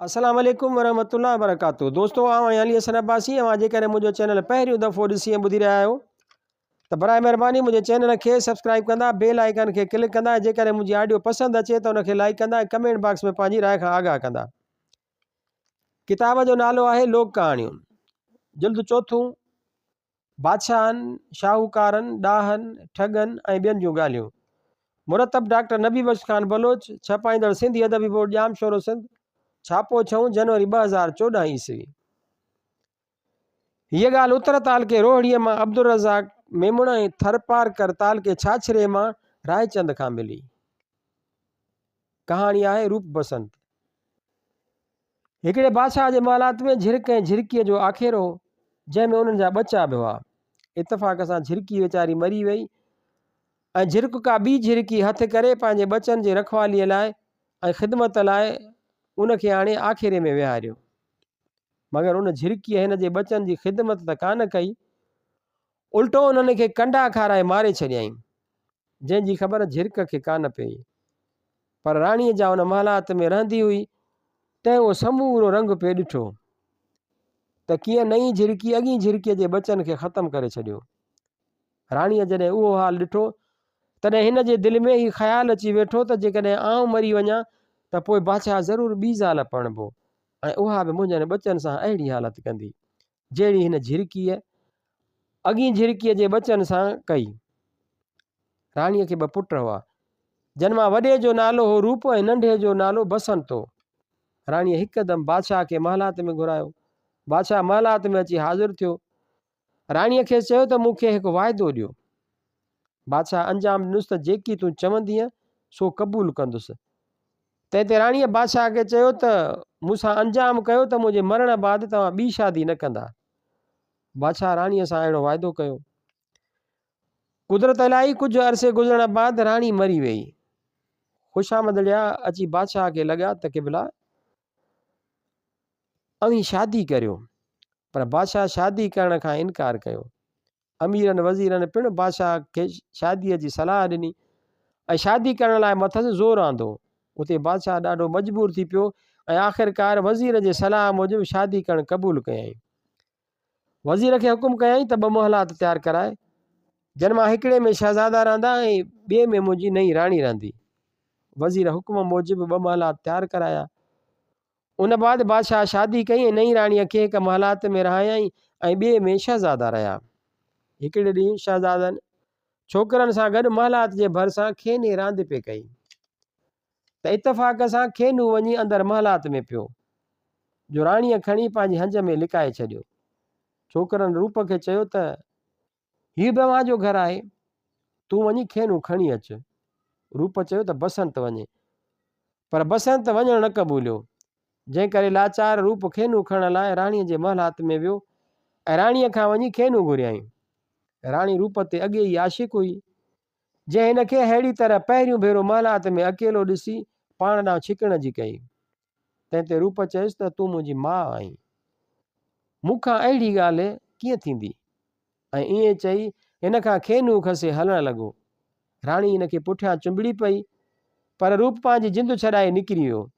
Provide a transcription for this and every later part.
अस्सलाम वालेकुम वरहमतुल्लाहि वबरकातुहू। दोस्तों आउं अली हसन अब्बासी ऐं जेकॾहिं मुंहिंजो चैनल पहिरियों दफ़ो ॾिसी ऐं ॿुधी रहिया आहियो त बराए महिरबानी मुंहिंजे चैनल खे सब्सक्राइब कंदा, बेल आइकन खे क्लिक कंदा। जेकॾहिं मुंहिंजी ऑडियो पसंदि अचे त उनखे लाइक कंदा ऐं कमेंट बॉक्स में पंहिंजी राय खां आगाह कंदा। किताब जो नालो आहे लोक कहाणियूं, जिल्द चौथों, बादशाहनि, शाहूकारनि, ॾाहनि, ठगनि ऐं ॿियनि जूं ॻाल्हियूं। मुरतब डॉक्टर नबी बख्श खान बलोच, छपाईंदड़ सिंधी अदबी बोर्ड जाम शोरो सिंध, छापो 6 जनवरी 2014 ईस्वी। हीअ ॻाल्हि उत्तर ताल के रोहड़ीअ मां अब्दुल रज़ाक मेमुण ऐं थरपारकर ताल के छाछरे मां रायचंद खां मिली। कहाणी आहे रूप बसंत। हिकिड़े बादशाह जे महलात में झिरक ऐं झिरकीअ जो आखेरो हो, जंहिंमें उन्हनि जा बच्चा बि हुआ। इतफ़ाक़ सां झिरकी वीचारी मरी वई ऐं झिरक का ॿी झिरकी हथ करे पंहिंजे बचनि जे रखवालीअ लाइ ऐं ख़िदमत लाइ उनखे हाणे आखेरे में विहारियो। मगर उन झिरकीअ हिन जे बचनि जी ख़िदमत त कान कई, उल्टो उन्हनि खे कंडा खाराए मारे छॾियईं, जंहिंजी ख़बर झिरक खे कान पई। पर राणीअ जा उन महलात में रहंदी हुई तंहिं उहो समूरो रंग पियो ॾिठो त कीअं नई झिरकी अॻी झिरकीअ जे बचनि खे ख़तमु करे छॾियो। राणीअ जॾहिं उहो हाल ॾिठो तॾहिं हिन जे दिलि में ई ख़्यालु अची वेठो त जेकॾहिं आउं मरी वञा त पोइ बादशाह ज़रूरु ॿी ज़ाल पणबो ऐं उहा बि मुंहिंजनि बचनि सां अहिड़ी हालत कंदी जहिड़ी हिन झिरकीअ अॻी झिरकीअ जे बचनि सां कई। राणीअ खे 2 पुट हुआ, जन मां वॾे जो नालो हो रूप ऐं नंढे जो नालो बसंत हो। राणीअ हिकदमि बादशाह खे महलात में घुरायो। बादशाह महलात में अची हाज़िर थियो। राणीअ खे चयो त मूंखे हिकु वाइदो ॾियो। बादशाह अंजाम ॾिनुसि त जेकी तूं चवंदीअ सो क़बूल कंदुसि। तंहिं ते राणीअ बादशाह खे चयो त मूंसां अंजाम कयो त मुंहिंजे मरण बाद तव्हां ॿी शादी न कंदा। बादशाह राणीअ सां अहिड़ो वाइदो कयो। कुदरत इलाही कुझु अरसे गुज़रण बाद राणी मरी वई। ख़ुशामदलिया अची बादशाह खे लॻा त क़िबला अवी शादी करियो, पर बादशाह शादी करण खां इनकार कयो। अमीरनि वज़ीरनि पिणु बादशाह खे शादीअ जी सलाह ॾिनी ऐं शादी करण लाइ मथसि ज़ोर आंदो। उते बादशाह ॾाढो मजबूर थी पियो ऐं आख़िरकार वज़ीर जे सलाह मूजिबि शादी करणु क़बूल कयईं। वज़ीर खे हुकुम कयईं त 2 महलात तयारु कराए, जन मां हिकिड़े में शहज़ादा रहंदा ऐं ॿिए में मुंहिंजी नई राणी रहंदी। वज़ीर हुकुम मूजिबि 2 महलात तयारु कराया। उन बाद बादशाह शादी कई ऐं नई राणीअ खे हिकु महलात में रहायईं ऐं ॿिए में शहज़ादा रहिया। हिकिड़े ॾींहुं शहज़ादनि छोकिरनि सां गॾु महलात जे भरिसां खेनि रांदि पे कई त इतफ़ाक़ सां खेनि वञी अंदरि महलात में पियो, जो राणीअ खणी पंहिंजी हंज में लिकाए छॾियो। छोकिरनि रूप खे चयो त हीउ बि अव्हांजो घरु आहे, तूं वञी खेनि खणी अचु। रूप चयो त बसंत वञे, पर बसंत वञणु न क़बूलियो, जंहिं करे लाचार रूप खेनि खणण लाइ राणीअ जे महलात में वियो ऐं राणीअ खां वञी खेनि घुरियईं। राणी रूप ते अॻे ई आशिक़ हुई, जंहिं हिन खे अहिड़ी तरह पहिरियों भेरो महलात में अकेलो ॾिसी पाण ॾांहुं छिकण जी कई। तंहिं ते रूप चयुसि त तूं मुंहिंजी माउ आहीं, मूंखां अहिड़ी ॻाल्हि कीअं थींदी। ऐं ईअं चई हिन खां खेनि खसे हलणु लॻो। राणी हिन खे पुठियां चुंबड़ी पई, पर रूप पंहिंजी जिंदु छॾाए निकिरी वियो।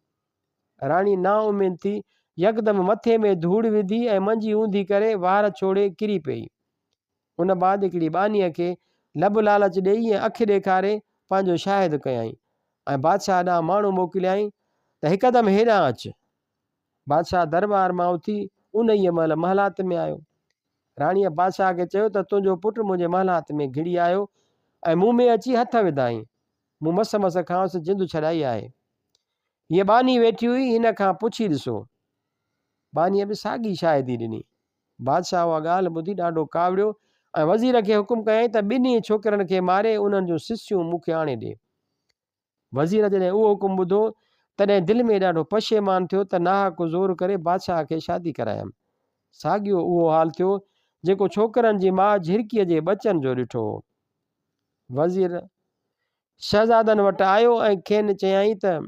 राणी नाउमीद थी यकदमि मथे में धूड़ विधी ऐं मंझी ऊंधी करे वार छोड़े किरी पई। उन बाद हिकिड़ी बानीअ खे लब लालच ॾेई ऐं अखि ॾेखारे पंहिंजो शाहिद कयईं ऐं बादशाह ॾांहुं माण्हू मोकिलियईं त हिकदमि हेॾां अचु। बादशाह दरबार मां उथी उन ई महिल महलात में आयो। राणीअ बादशाह खे चयो त तुंहिंजो पुटु मुंहिंजे महलात में घिड़ी आयो ऐं मूं में अची हथ विधाई। मूं मस मस खांसि जिंदु छॾाई आहे। हीअ बानी वेठी हुई, हिन खां पुछी ॾिसो। बानीअ बि साॻी शाहिदी ॾिनी। बादशाह उहा ॻाल्हि ॿुधी ॾाढो कावड़ियो ऐं वज़ीर खे हुकुम कयईं त ॿिन्ही छोकिरनि खे मारे उन्हनि जूं सिसियूं मूंखे आणे ॾे। वज़ीर जॾहिं उहो हुकुम ॿुधो तॾहिं दिलि में ॾाढो पशेमान थियो त नाहक ज़ोर करे बादशाह खे शादी करायमि। साॻियो उहो हाल थियो जेको छोकिरनि जी माउ झिरकीअ जे बचनि जो ॾिठो हो। वज़ीर शहज़ादनि वटि आयो ऐं खेनि चयईं त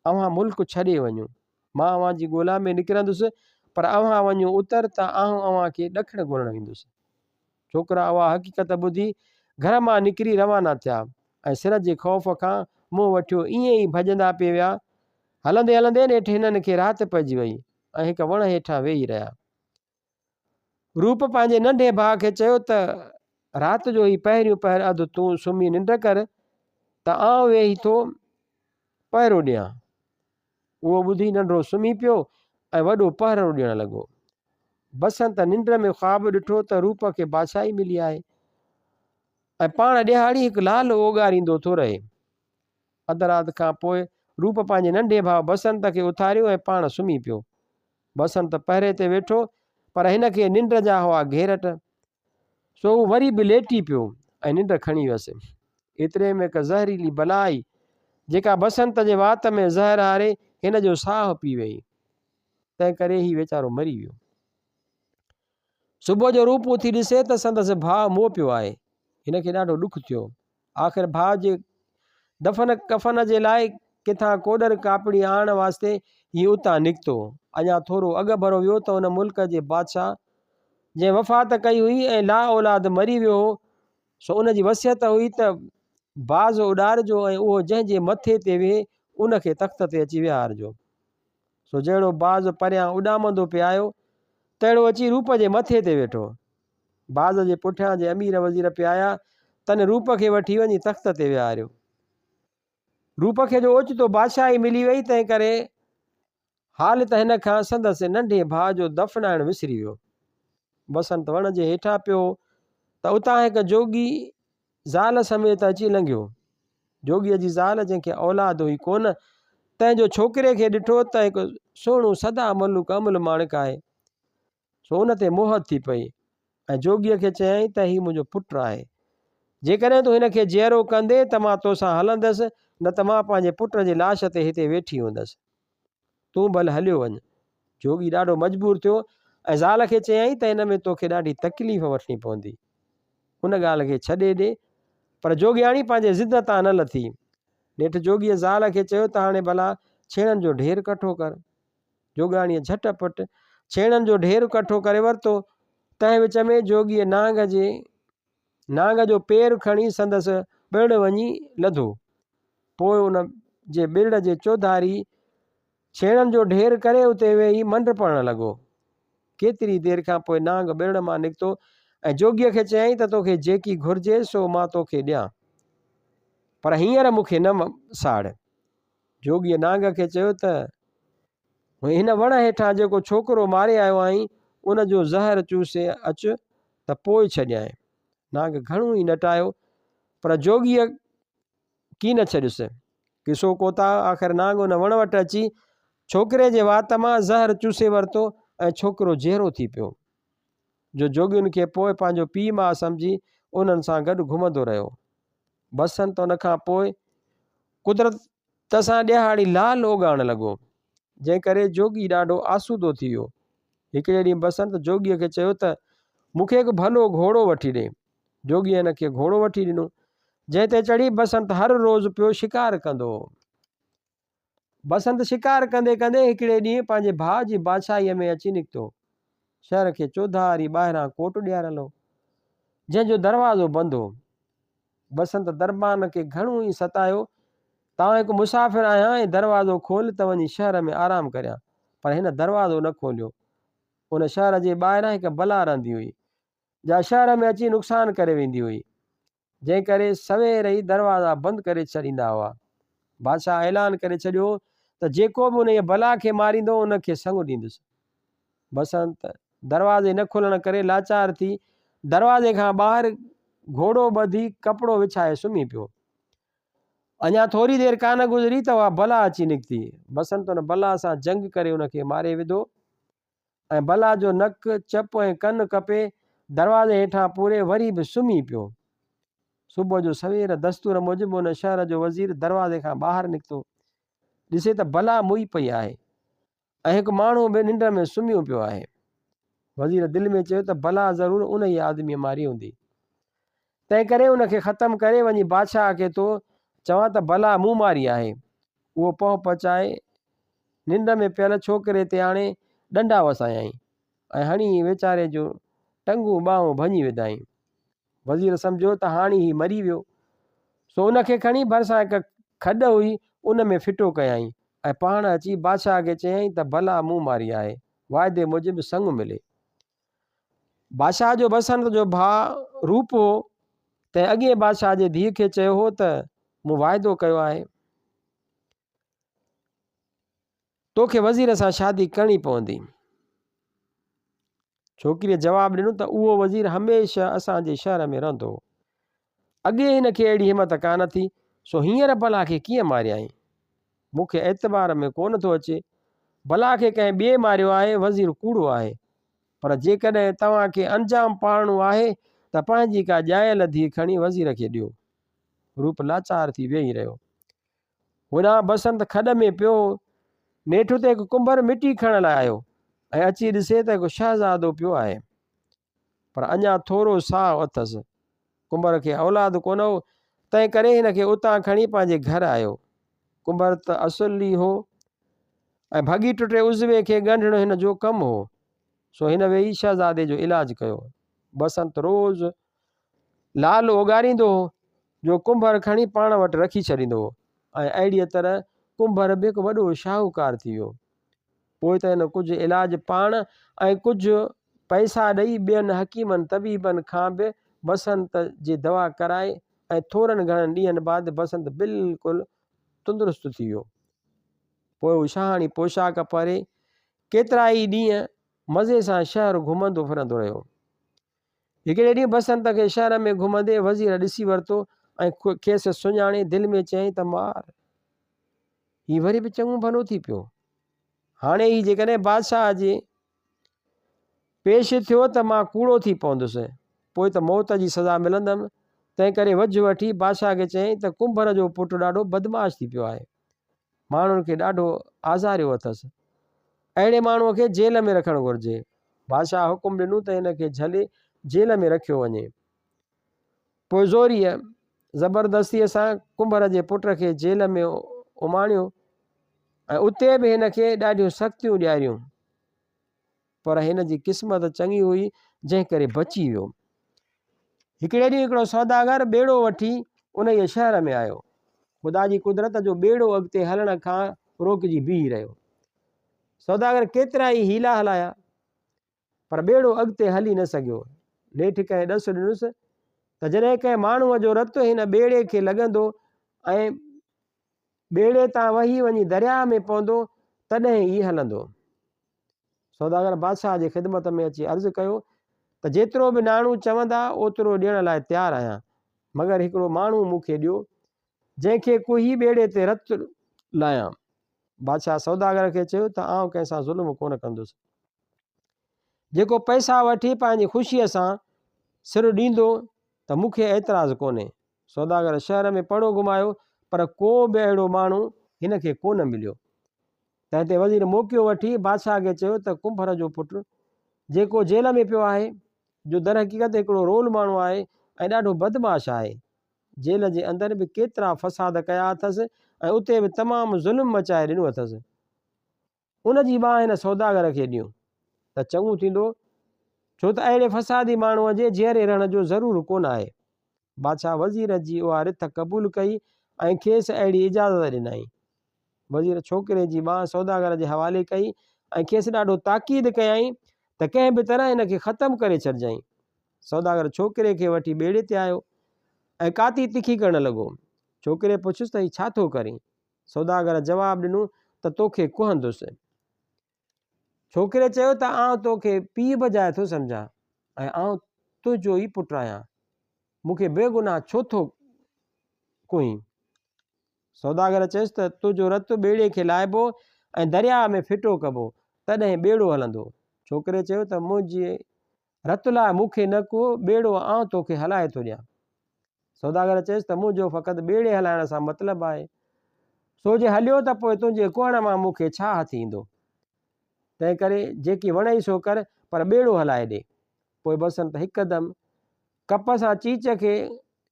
अव्हां मुल्क छॾे वञो, मां अव्हां जी ॻोल्हा में निकिरंदुसि, पर अव्हां वञो उतर त आउं अव्हां खे ॾखिण ॻोल्हण ईंदुसि। छोकिरा उहा हक़ीक़त ॿुधी घर मां निकिरी रवाना थिया ऐं सिर जे ख़ौफ़ खां मुंहुं वठियो ईअं ई भॼंदा पिए विया हलंदे हलंदे नेठि हिननि खे राति पइजी वई ऐं हिकु वण हेठां वेही रहिया। रूप पंहिंजे नंढे भाउ खे चयो त राति जो ई पहिरियों पहर अधु तूं सुम्ही निंड कर त आउं वेही थो पहिरो ॾियां। उहो ॿुधी नंढो सुम्ही पियो ऐं वॾो पहिरो ॾियणु लॻो। बसंत निंड में ख़्वाबु ॾिठो त रूप खे बादशाही मिली आहे ऐं पाण ॾियारी हिकु लाल ओगारींदो थो रहे। अधु राति खां पोइ रूप पंहिंजे नंढे भाउ बसंत खे उथारियो ऐं पाण सुम्ही पियो। बसंत पहिरे ते वेठो पर हिन खे निंड जा हुआ घेरट, सो हू वरी बि लेटी पियो ऐं निंड खणी वियसि। एतिरे में हिकु ज़हरीली बला आई जेका बसंत जे वात में ज़हर हारे हिन जो साहु पी वई, तंहिं करे ही वीचारो मरी वियो। सुबुह जो रूप उथी ॾिसे त संदसि भाउ मोह पियो आहे। हिन खे ॾाढो ॾुख थियो। आख़िर भाउ जे दफ़न कफ़न जे लाइ किथां कोडर कापड़ी आणण वास्ते हीउ उतां निकितो। अञा थोरो अॻु भरो वियो त हुन मुल्क जे बादशाह जंहिं वफ़ात कई हुई ऐं ला औलाद मरी वियो हो, सो उन जी वसियत हुई त बाज़ उॾारिजो ऐं उहो जंहिंजे मथे ते वेहे उनखे तख़्त ते अची विहारिजो। सो जहिड़ो बाज़ परियां उॾामंदो पिया आयो तहिड़ो अची रूप जे मथे ते वेठो। बाज़ जे पुठियां जे अमीर वज़ीर पिया आया तन रूप खे वठी वञी तख़्त ते विहारियो। रूप खे जो ओचितो बादशाही मिली वई, तंहिं करे हाल त हिन खां संदसि नंढे भाउ जो दफ़नाइणु विसरी वियो। बसंत वण जे हेठां पियो त उतां हिकु जोगी ज़ाल समेत अची लंघियो। जोगीअ जी ज़ाल जंहिंखे औलाद हुई कोन, तंहिंजो छोकिरे खे ॾिठो त हिकु सुहिणो सदा मलूक अमल माणिक आहे, सो उन ते मोहत थी पई ऐं जोगीअ खे चयईं त हीउ मुंहिंजो पुटु आहे। जेकॾहिं तूं हिन खे जीअरो कंदे त मां तोसां हलंदसि, न त मां पंहिंजे पुट जी लाश ते हिते वेठी हूंदसि। तूं भले हलियो वञ। जोगी ॾाढो मजबूर थियो ऐं ज़ाल खे चयईं त हिन में तोखे ॾाढी तकलीफ़ वठणी पवंदी, उन ॻाल्हि खे छॾे ॾे। पर जोगियाणी पंहिंजे ज़िद तां न लथी। नेठि जोगीअ ज़ाल खे चयो त हाणे भला छेणनि जो ढेर कठो कर। जोगाणीअ झटपट छेणनि जो ढेर कठो करे वरितो। तंहिं विच में जोगीअ नांग जो पेर खणी संदसि ॿिड़ वञी लधो। पोइ उन जे ॿिड़ जे चौधारी छेणनि जो ढेर करे उते वेही मंड पढ़णु लॻो। केतिरी देरि खां पोइ नांग ॿिड़ मां निकितो ऐं जोगीअ खे चयईं त तोखे जेकी घुरिजे सो मां तोखे ॾियां, पर हींअर मूंखे न साड़। जोगीअ नांग खे चयो त हिन वण हेठां जेको छोकिरो मारे आयो आहीं उन जो ज़हर चूसे अचु त पोइ छॾियां। नांग घणो ई नटायो पर जोगीअ की न छॾियुसि। किसो कोता आख़िर नांग उन वण वटि अची छोकिरे जे वात मां ज़हर चूसे वरितो ऐं छोकिरो जहिड़ो थी पियो। जो जोगियुनि खे पोइ पंहिंजो पीउ माउ सम्झी उन्हनि सां गॾु घुमंदो रहियो। बसंत उन खां पोइ कुदरत सां ॾियारी लाल ओगाइणु लॻो, जंहिं करे जोगी ॾाढो आसूदो थी वियो। हिकिड़े ॾींहुं बसंत जोगीअ खे चयो त मूंखे हिकु भलो घोड़ो वठी ॾे। जोगीअ हिन खे घोड़ो वठी ॾिनो, जंहिं ते चढ़ी बसंत हर रोज़ु पियो शिकार कंदो हो। बसंत शिकार कंदे कंदे हिकिड़े ॾींहुं पंहिंजे भाउ जी बादशाहीअ में अची निकितो। शहर खे चौधारी ॿाहिरां कोट ॾियारल हो, जंहिंजो दरवाज़ो बंदि हो। बसंत दरबान खे घणो ई सतायो, तव्हां हिकु मुसाफ़िर आहियां ऐं दरवाज़ो खोल त वञी शहर में आराम करियां, पर हिन दरवाज़ो न खोलियो। उन शहर जे ॿाहिरां हिकु बला रहंदी हुई, जा शहर में अची नुक़सानु करे वेंदी हुई, जंहिं करे सवेर ई दरवाज़ा बंदि करे छॾींदा हुआ। बादशाह ऐलान करे छॾियो त जेको बि उन बला खे मारींदो उनखे संगु ॾींदुसि। बसंत दरवाज़े न खुलण करे लाचार थी दरवाज़े खां ॿाहिरि घोड़ो ॿधी कपिड़ो विछाए सुम्ही पियो। अञा थोरी देरि कान गुज़री त उहा बला अची निकिती। बसंत उन बला सां जंग करे उनखे मारे विधो ऐं बला जो नक चप ऐं कन कपे दरवाज़े हेठां पूरे वरी बि सुम्ही पियो। सुबुह जो सवेर दस्तूर मूजिबि उन शहर जो वज़ीर दरवाज़े खां ॿाहिरि निकितो, ॾिसे त बला मुई पई आहे ऐं हिकु माण्हू बि निंड में सुम्हियो पियो आहे। वज़ीर दिलि में चयो त बला ज़रूरु उन ई आदमीअ मारी हूंदी, तंहिं करे उनखे ख़तमु करे वञी बादशाह खे थो चवां त बला मूं मारी आहे। उहो पहुं पचाए निंड में पियल छोकिरे ते हाणे डंडा वसायई ऐं हणी वीचारे जो टंगू ॿाहूं भञी विधाई। वज़ीर सम्झो त हाणे ई मरी वियो, सो उनखे खणी भरिसां हिकु खॾ हुई उन में फिटो कयई ऐं पाण अची बादशाह खे चयईं त भला मूं मारी आहे, वाइदे मूजिबि संग मिले। बादशाह जो बसंत जो भाउ रूप हो, तंहिं अॻे बादशाह जे धीउ खे चयो हो त मूं वाइदो कयो आहे, तोखे वज़ीर सां शादी करणी पवंदी। छोकिरीअ जवाबु ॾिनो त उहो वज़ीर हमेशह असांजे शहर में रहंदो, अॻे हिनखे अहिड़ी हिमत कान थी, सो हींअर भला खे कीअं मारियईं, मूंखे एतबार में कोन थो अचे। भला खे कंहिं ॿिए मारियो आहे, वज़ीर कूड़ो आहे, पर जेकॾहिं तव्हांखे अंजाम पाड़णो आहे त पंहिंजी का ॼायल धीउ खणी वज़ीर खे ॾियो। रूप लाचार थी वेही रहियो। होॾां बसंत खॾ में पियो, नेठि ते हिकु कुंभर मिटी खणण लाइ आयो ऐं अची ॾिसे त हिकु शहज़ादो पियो आहे, पर अञा थोरो साहु अथसि। कुंभर खे औलाद कोन हो, तंहिं करे हिनखे उतां खणी पंहिंजे घर आयो। कुंभर त असुली हो ऐं भॻी टुटे उज़वे खे ॻंढणो हिन जो कमु हो, सो हिन वेही शहज़ादे जो इलाजु कयो। बसंत रोज़ लाल ओगारींदो हो जो कुंभर खणी पाण वटि रखी छॾींदो हो, ऐं अहिड़ीअ तरह कुंभर बि हिकु वॾो शाहूकार थी वियो। पोइ त हिन कुझु इलाजु पाण ऐं कुझु पैसा ॾेई ॿियनि हकीमनि तबीबनि खां बि बसंत जी दवा कराए ऐं थोरनि घणनि ॾींहंनि बाद बसंत बिल्कुलु तंदुरुस्त थी वियो। पोइ हू शाहाणी पोशाक पारे केतिरा ई ॾींहं मज़े सां शहर घुमंदो फिरंदो रहियो। हिकिड़े ॾींहुं बसंत खे शहर में घुमंदे वज़ीर ॾिसी वरितो ऐं खेसि सुञाणे दिलि में चयईं त मार, हीउ वरी बि चङो भलो थी पियो। हाणे ही जेकॾहिं बादशाह जे पेश थियो त मां कूड़ो थी पवंदुसि, पोइ त मौत जी सज़ा मिलंदमि। तंहिं करे वझ वठी बादशाह खे चयईं त कुंभर जो पुटु ॾाढो बदमाश थी पियो आहे, माण्हुनि खे ॾाढो आज़ारियो अथसि, अहिड़े माण्हूअ खे जेल में रखणु घुरिजे। बादशाह हुकुम ॾिनो त हिनखे झले जेल में रखियो वञे। पोइ ज़ोरीअ ज़बरदस्तीअ सां कुंभर जे पुट खे जेल में उमाणियो ऐं उते बि हिनखे ॾाढियूं सख़्तियूं ॾियारियूं, पर हिन जी क़िस्मत चङी हुई जंहिं करे बची वियो। हिकिड़े ॾींहुं हिकिड़ो सौदागर ॿेड़ो वठी उन ई शहर में आयो। ख़ुदा जी कुदरत जो ॿेड़ो अॻिते हलण खां रोकिजी बीही रहियो। सौदागर केतिरा ई हीला हलाया, पर ॿेड़ो अॻिते हली न सघियो। नेठि कंहिं ॾस ॾिनुसि त जॾहिं कंहिं माण्हूअ जो रतु हिन ॿेड़े खे लॻंदो ऐं ॿेड़े तां वही वञी दरिया में पवंदो, तॾहिं ई हलंदो। सौदागर बादशाह जे ख़िदमत में अची अर्ज़ु कयो त जेतिरो बि नाणो चवंदा ओतिरो ॾियण लाइ तयारु आहियां, मगर हिकिड़ो माण्हू मूंखे ॾियो जंहिंखे कोई ॿेड़े ते रतु लायां। बादशाह सौदागर खे चयो त आउं कंहिंसां ज़ुल्म कोन कंदुसि, जेको पैसा वठी पंहिंजी ख़ुशीअ सां सिर ॾींदो त मूंखे एतिराज़ु कोन्हे। सौदागर शहर में पड़ो घुमायो, पर को बि अहिड़ो माण्हू हिन खे कोन मिलियो। तंहिं ते वज़ीर मौक़ियो वठी बादशाह खे चयो त कुंभर जो पुटु जेको जेल में पियो आहे, जो दर हक़ीक़त हिकिड़ो रोल माण्हू आहे ऐं ॾाढो बदमाश आहे, जेल जे अंदरि बि केतिरा फ़साद कया अथसि ऐं उते बि तमामु ज़ुल्म मचाए ॾिनो अथसि, उन जी ॿांह हिन सौदागर खे ॾियूं त चङो थींदो, छो त अहिड़े फ़सादी माण्हूअ जे जेरे रहण जो ज़रूरु कोन आहे। बादशाह वज़ीर जी उहा रिथ क़बूल कई ऐं खेसि अहिड़ी इजाज़त ॾिनई। वज़ीर छोकिरे जी ॿांह सौदागर जे हवाले कई ऐं खेसि ॾाढो ताक़ीद कयईं त कंहिं बि तरह हिन खे ख़तमु करे छॾिजांइ। सौदागर छोकिरे खे वठी ॿेड़े ते आयो ऐं काती तिखी करणु लॻो। छोकिरे पुछियुसि त हीउ छा थो करीं? सौदागर जवाबु ॾिनो त तोखे कुहंदुसि। छोकिरे चयो त आउं तोखे पीउ बजाए थो सम्झां ऐं आउं तुंहिंजो ई पुटु आहियां, मूंखे बेगुनाह छो थो कुहीं? सौदागर चयुसि त तुंहिंजो रतु ॿेड़े खे लाइबो ऐं दरिया में फिटो कबो, तॾहिं ॿेड़ो हलंदो। छोकिरे चयो त मुंहिंजे रतु लाइ मूंखे न को, ॿेड़ो आउं तोखे हलाए थो ॾियां। सौदागर चयुसि त मुंहिंजो फ़क़ति ॿेड़े हलाइण सां मतिलबु आहे, सो जे हलियो त पोइ तुंहिंजे कुहण मां मूंखे छा हथु ईंदो? तंहिं करे जेकी वणई सो कर, पर ॿेड़ो हलाए ॾे। पोइ बसंत हिकदमि कप सां चीच खे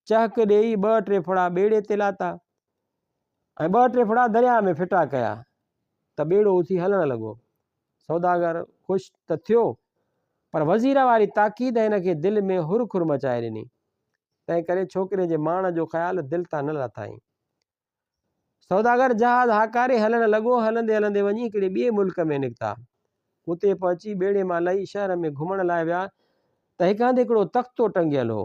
चहक ॾेई 2-3 फुड़ा ॿेड़े ते लाता ऐं 2-3 फुड़ा दरिया में फिटा कया त ॿेड़ो उथी हलणु लॻो। सौदागर ख़ुशि त थियो, पर वज़ीर वारी ताक़ीद हिन खे दिलि में हुरखुर मचाए ॾिनी। तंहिं करे छोकिरे जे माण जो ख़्यालु दिलि तां न लाथाईं। सौदागर जहाज़ हाकारे हलणु लॻो। हलंदे हलंदे वञी हिकिड़े ॿिए मुल्क में निकिता। उते पहुची ॿेड़े मां लही शहर में घुमण लाइ विया त हिक हंधि हिकिड़ो तख़्तो टंगियल हो,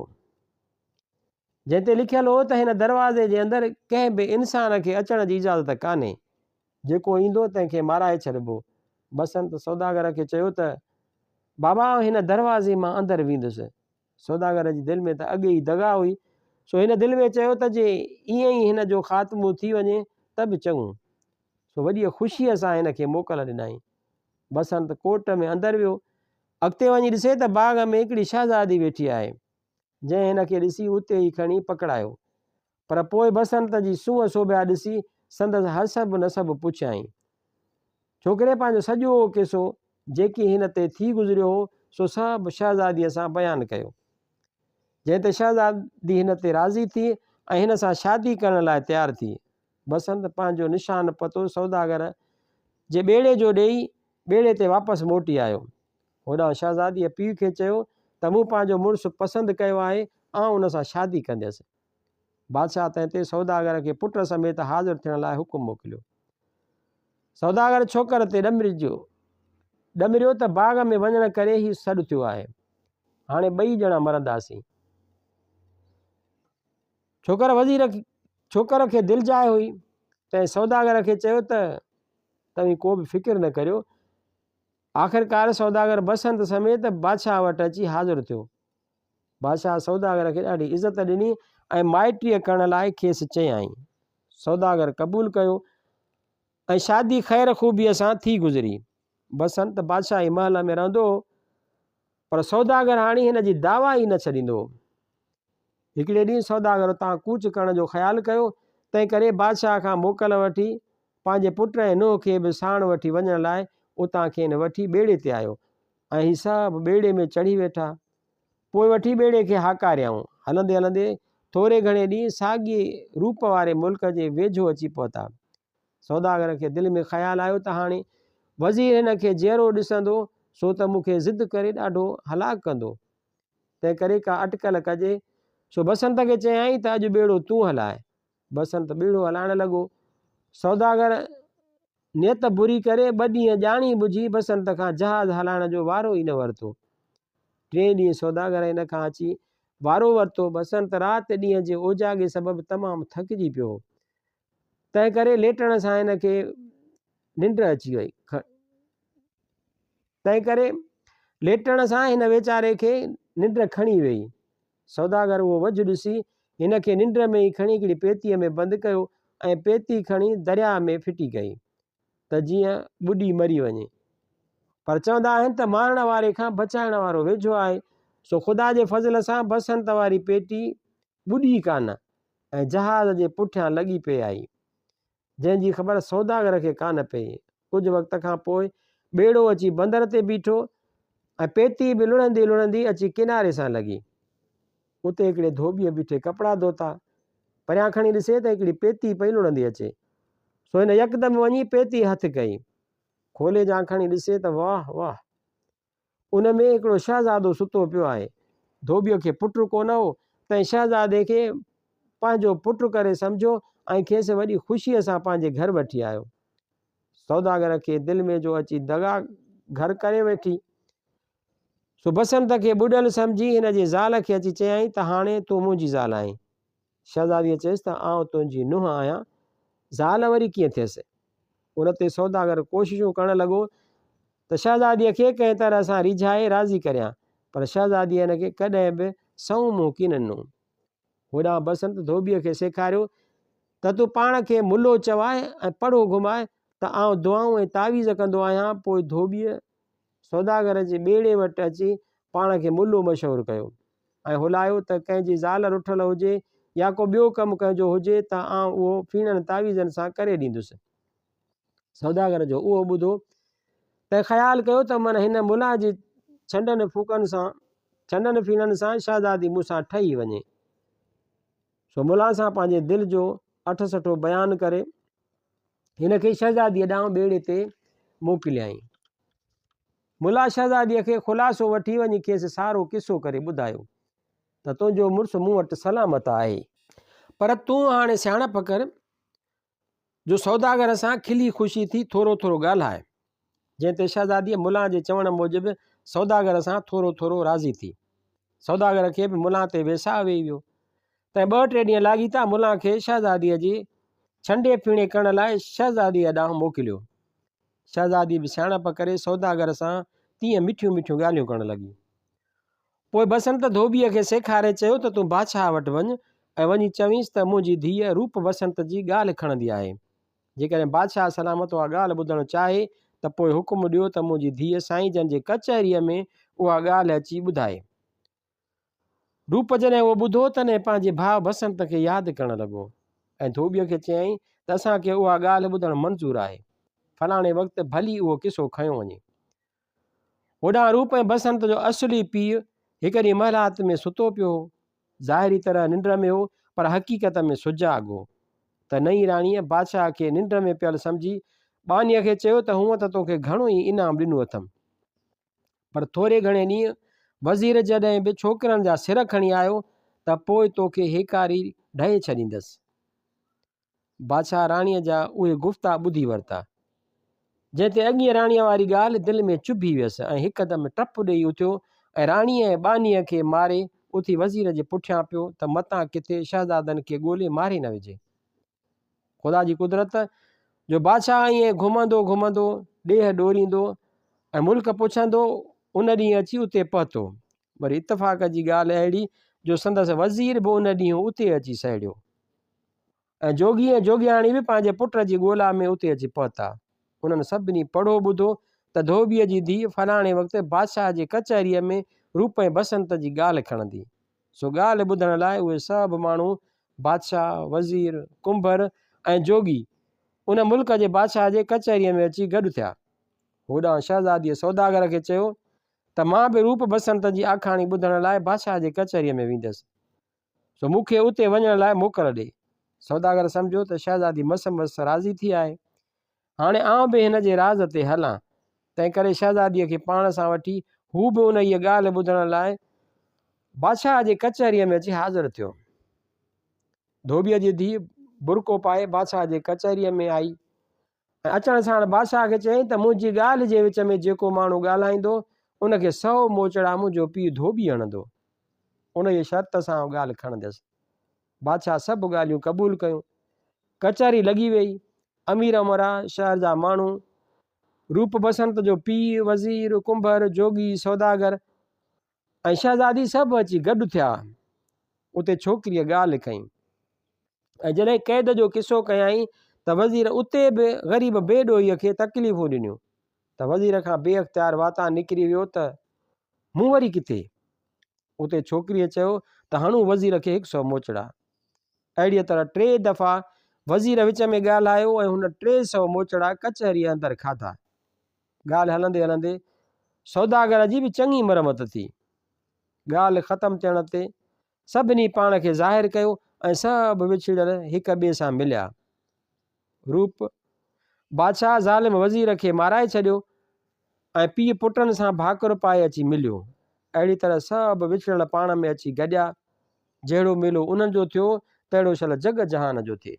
जंहिं ते लिखियलु हो त हिन दरवाज़े जे अंदरि कंहिं बि इंसान खे अचण जी इजाज़त कान्हे, जेको ईंदो तंहिंखे माराए छॾिबो। बसंत सौदागर खे चयो त बाबा हिन दरवाज़े मां अंदरि वेंदुसि। सौदागर जी दिलि में त अॻे ई दगा हुई, सो हिन दिलि में चयो त जे ईअं ई हिन जो ख़ात्मो थी वञे त बि चङो। सो वॾी ख़ुशीअ सां हिन खे मोकल ॾिनई। बसंत कोट में अंदरि वियो। अॻिते वञी ॾिसे त बाग़ में हिकिड़ी शहज़ादी वेठी आहे, जंहिं हिन खे ॾिसी उते ई खणी पकड़ायो। पर पोइ बसंत जी सूंहं सोभिया ॾिसी संदसि हसब नसब पुछियईं। छोकिरे पंहिंजो सॼो किसो जेकी हिन ते थी गुज़रियो हो सो सभु शहज़ादीअ सां बयानु कयो, जंहिं ते शहज़ादी हिन ते राज़ी थी ऐं हिन सां शादी करण लाइ तयारु थी। बसंत पंहिंजो निशान पतो सौदागर जे ॿेड़े जो ॾेई ॿेड़े ते वापसि मोटी आयो। होॾां शहज़ादीअ पीउ खे चयो त मूं पंहिंजो मुड़ुसु पसंदि कयो आहे, आउं हुन सां शादी कंदसि। बादशाह तंहिं ते सौदागर खे पुट समेत हाज़िर थियण लाइ हुकुम मोकिलियो। सौदागर छोकर ते ॾमरियो त बाग़ में वञण करे ई सॾु थियो आहे, हाणे ॿई ॼणा मरंदासीं। छोकर खे दिलि जाइ हुई, तंहिं सौदागर खे चयो त तव्हीं को बि फ़िकिर न करियो। आख़िरकार सौदागर बसंत समेत बादशाह वटि अची हाज़िर थियो। बादशाह सौदागर खे ॾाढी इज़त ॾिनी ऐं माइटीअ करण लाइ खेसि चयाईं। सौदागर क़बूल कयो ऐं शादी ख़ैर ख़ूबीअ सां थी गुज़री। बसंत बादशाही महल में रहंदो, पर सौदागर हाणे हिन जी दावा ई न छॾींदो। हिकिड़े ॾींहुं सौदागर उतां कूच करण जो ख़्यालु कयो, तंहिं करे बादशाह खां मोकल वठी पंहिंजे पुट ऐं नुंहं खे बि साण वठी वञण लाइ उतां खेनि वठी ॿेड़े ते आयो ऐं ही सभु ॿेड़े में चढ़ी वेठा। पोइ वठी ॿेड़े खे हाकारियऊं। हलंदे हलंदे थोरे घणे ॾींहं साॻिए रूप वारे मुल्क जे वेझो अची पहुता। सौदागर खे दिलि में ख़्यालु आयो त हाणे वज़ीर हिन खे जहिड़ो ॾिसंदो सो त मूंखे ज़िद करे ॾाढो हलाकु कंदो, तंहिं करे का अटकल कजे। सो बसंत खे चयाईं त अॼु ॿेड़ो तूं हलाए। बसंत ॿेड़ो हलाइण लॻो। सौदागर नियत बुरी करे 2 ॾींहं ॼाणी बुझी बसंत खां जहाज़ हलाइण जो वारो ई न वरितो। 3 ॾींहं सौदागर हिन खां अची वारो वरितो। बसंत राति ॾींहं जे ओजागे सबबु तमामु थकिजी पियो, तंहिं करे लेटण सां हिन खे निंड अची वई। तंहिं करे लेटण सां हिन वीचारे खे निंड खणी वई। सौदागर उहो वझु ॾिसी हिन खे निंड में ई खणी हिकिड़ी पेतीअ में बंदि कयो ऐं पेती खणी दरिया में फिटी कई त जीअं ॿुॾी मरी वञे। पर चवंदा आहिनि त मारण वारे खां बचाइण वारो वेझो आहे। सो ख़ुदा जे फज़ल सां बसंत वारी पेटी ॿुॾी कान ऐं जहाज़ जे पुठियां लॻी पई आई, जंहिंजी ख़बर सौदागर खे कान पई। कुझु वक़्त खां पोइ ॿेड़ो अची बंदर ते बीठो ऐं पेती बि लुढ़ंदी लुढ़ंदी अची किनारे सां लॻी। उते हिकिड़े धोबीअ बीठे कपिड़ा धोता। परियां खणी ॾिसे त हिकिड़ी पेती पई लुढ़ंदी अचे। सो हिन यकदमि वञी पेती हथु कई, खोले जां खणी ॾिसे त वाह वाह, उन में हिकिड़ो शहज़ादो सुतो पियो आहे। धोबीअ खे पुटु कोन हो, तंहिं शहज़ादे खे पंहिंजो पुटु करे सम्झो ऐं खेसि वॾी ख़ुशीअ सां पंहिंजे घर वठी आयो। सौदागर खे दिलि में जो अची दगा घर करे वेठी। सो बसंत खे ॿुॾल सम्झी हिन जे ज़ाल खे अची चयाईं त हाणे तूं मुंहिंजी ज़ाल आहीं। शहज़ादीअ चयसि त आउं तुंहिंजी नुंहुं आहियां, ज़ाल वरी कीअं थियसि। उन ते सौदागर कोशिशूं करणु लॻो त शहज़ादीअ खे कंहिं तरह सां रिझाए राज़ी करियां, पर शहज़ादीअ हिन खे कॾहिं बि सऊं मुंहुं कीन ॾिनो। होॾां बसंत धोबीअ खे सेखारियो त तूं पाण खे मुल्लो चवाए ऐं पढ़ो घुमाए त आउं दुआऊं ऐं तावीज़ कंदो आहियां। पोइ धोबीअ सौदागर जे ॿेड़े वटि अची पाण खे मुल्लो मशहूरु कयो ऐं हुलायो त कंहिंजी ज़ाल रुठल हुजे या को ॿियो कमु कंहिंजो हुजे त आउं उहो फीणनि तावीज़नि सां करे ॾींदुसि। सौदागर जो उहो ॿुधो त ख़्यालु कयो त मन हिन मुला जी छंडनि फीणनि सां शहज़ादी मूंसां ठही वञे। सो मुला सां पंहिंजे दिलि जो अठसठो बयानु करे हिन खे शहज़ादीअ ॾांहुं ॿेड़े ते मोकिलियाईं। मुला शहज़ादीअ खे ख़ुलासो वठी वञी खेसि सारो किसो करे ॿुधायो त तुंहिंजो मुड़ुसु मूं वटि सलामत आहे, पर तूं हाणे सियाणप कर जो सौदागर सां खिली ख़ुशी थी थोरो थोरो ॻाल्हाए, जंहिं ते शहज़ादीअ मुला जे चवण मूजिबि सौदागर सां थोरो थोरो राज़ी थी। सौदागर खे बि मुला ते वेसाह वेही वियो। त 2-3 ॾींहं लाॻीता मुला खे शहज़ादीअ जी छंडे फीणे करण लाइ शहज़ादीअ ॾांहुं मोकिलियो। शहज़ादी बि सियाणप करे सौदागर सां तीअं मिठियूं मिठियूं ॻाल्हियूं करण लॻी। पोइ बसंत धोबीअ खे सेखारे चयो त तूं बादशाह वटि वञ ऐं वञी चवीसि त मुंहिंजी धीअ रूप बसंत जी ॻाल्हि खणंदी आहे। जेकॾहिं बादशाह सलामत उहा ॻाल्हि ॿुधणु चाहे त पोइ हुकुम ॾियो त मुंहिंजी धीअ साईं जन जे कचहरीअ में उहा ॻाल्हि अची ॿुधाए। रूप जॾहिं उहो ॿुधो तॾहिं पंहिंजे भाउ बसंत खे यादि करणु लॻो ऐं धोबीअ खे चयईं त असांखे उहा ॻाल्हि ॿुधणु मंज़ूरु आहे, फलाणे वक़्तु भली उहो किसो खयो वञे। होॾां रूप ऐं बसंत जो असली पीउ हिकु ॾींहुं महलात में सुतो पियो हो। ज़ाहिरी तरह निंड में हो पर हक़ीक़त में सुजाॻ हो। त नई राणीअ बादशाह खे निंड में पियल सम्झी बानीअ खे चयो त हूअं त तोखे घणो ई इनाम ॾिनो अथमि, पर थोरे घणे ॾींहं वज़ीर जॾहिं बि छोकिरनि जा सिर खणी आयो त पोइ तोखे हेकारी ढहे छॾींदसि। बादशाह राणीअ जा उहे गुफ़्ता ॿुधी वरिता, जंहिं ते अॻीअ राणीअ वारी ॻाल्हि दिलि में चुभी वियसि ऐं हिकदमि टप ॾेई उथियो ऐं राणीअ ऐं बानीअ खे मारे उथी वज़ीर जे पुठियां पियो त मतां किथे शहज़ादनि खे ॻोल्हे मारे न विझे। ख़ुदा जी कुदरत जो बादशाह ईअं घुमंदो घुमंदो ॾेह ॾोरींदो ऐं मुल्क पुछंदो उन ॾींहुं अची उते पहुतो। वरी इतफ़ाक़ जी ॻाल्हि अहिड़ी जो संदसि वज़ीर बि उन ॾींहुं उते अची सहिड़ियो ऐं जोगी ऐं जोगियाणी बि पंहिंजे पुट जी ॻोल्हा में उते अची पहुता। उन्हनि सभिनी पढ़ो ॿुधो त धोबीअ जी धीउ फलाणे वक़्तु बादशाह जे कचहरीअ में रूप ऐं बसंत जी ॻाल्हि खणंदी। सो ॻाल्हि ॿुधण लाइ उहे सभु माण्हू बादशाह, वज़ीर, कुंभर ऐं जोगी उन मुल्क जे बादशाह जे कचहरीअ में अची गॾु थिया। होॾां शहज़ादीअ सौदागर खे चयो त मां बि रूप बसंत जी आखाणी ॿुधण लाइ बादशाह जे कचहरीअ में वेंदसि, सो मूंखे उते वञण लाइ मोकल ॾे। सौदागर सम्झो त शहज़ादी मस मस राज़ी थी आहे, हाणे आउं बि हिन जे राज़ ते हलां। तंहिं करे शहज़ादीअ खे पाण सां वठी हू बि उन इहा ॻाल्हि ॿुधण लाइ बादशाह जे कचहरीअ में अची हाज़िर थियो। धोबीअ जी धीउ बुरको पाए बादशाह जे कचहरीअ में आई ऐं अचण साण बादशाह खे चयईं त मुंहिंजी ॻाल्हि जे विच में जेको माण्हू ॻाल्हाईंदो उनखे 100 मोचड़ा मुंहिंजो पीउ धोबी हणंदो, उन जी शर्त सां ॻाल्हि खणंदसि। बादशाह सभु ॻाल्हियूं क़बूल कयूं। कचहरी लॻी वई। अमीर अमरा शहर जा माण्हू, रूप बसंत जो पीउ, वज़ीर, कुंभर, जोगी, सौदागर ऐं शहज़ादी सभु अची गॾु थिया। उते छोकिरीअ ॻाल्हि कई ऐं जॾहिं क़ैद जो किसो कयईं त वज़ीर उते बि ग़रीब बेॾोहीअ खे तकलीफ़ूं ॾिनियूं त वज़ीर खां बेअख्तियार वाता निकिरी वियो त मूं वरी किथे। उते छोकिरीअ चयो त हणूं वज़ीर खे 100 मोचड़ा। अहिड़ीअ तरह 3 दफ़ा वज़ीर विच में ॻाल्हायो ऐं हुन 300 मोचड़ा कचहरीअ अंदरि खाधा। ॻाल्हि हलंदे हलंदे सौदागर जी बि चङी मरमत थी। ॻाल्हि ख़तमु थियण ते सभिनी पाण खे ज़ाहिर कयो ऐं सभु विछड़ियल हिक ॿिए सां मिलिया। रूप बादशाह ज़ालिम वज़ीर खे माराए छॾियो ऐं पीउ पुटनि सां भाकुर पाए अची मिलियो। अहिड़ी तरह सभु विछड़ियल पाण में अची गॾिया। जहिड़ो मेलो उन्हनि जो थियो तहिड़ो शल जग जहान जो थिए।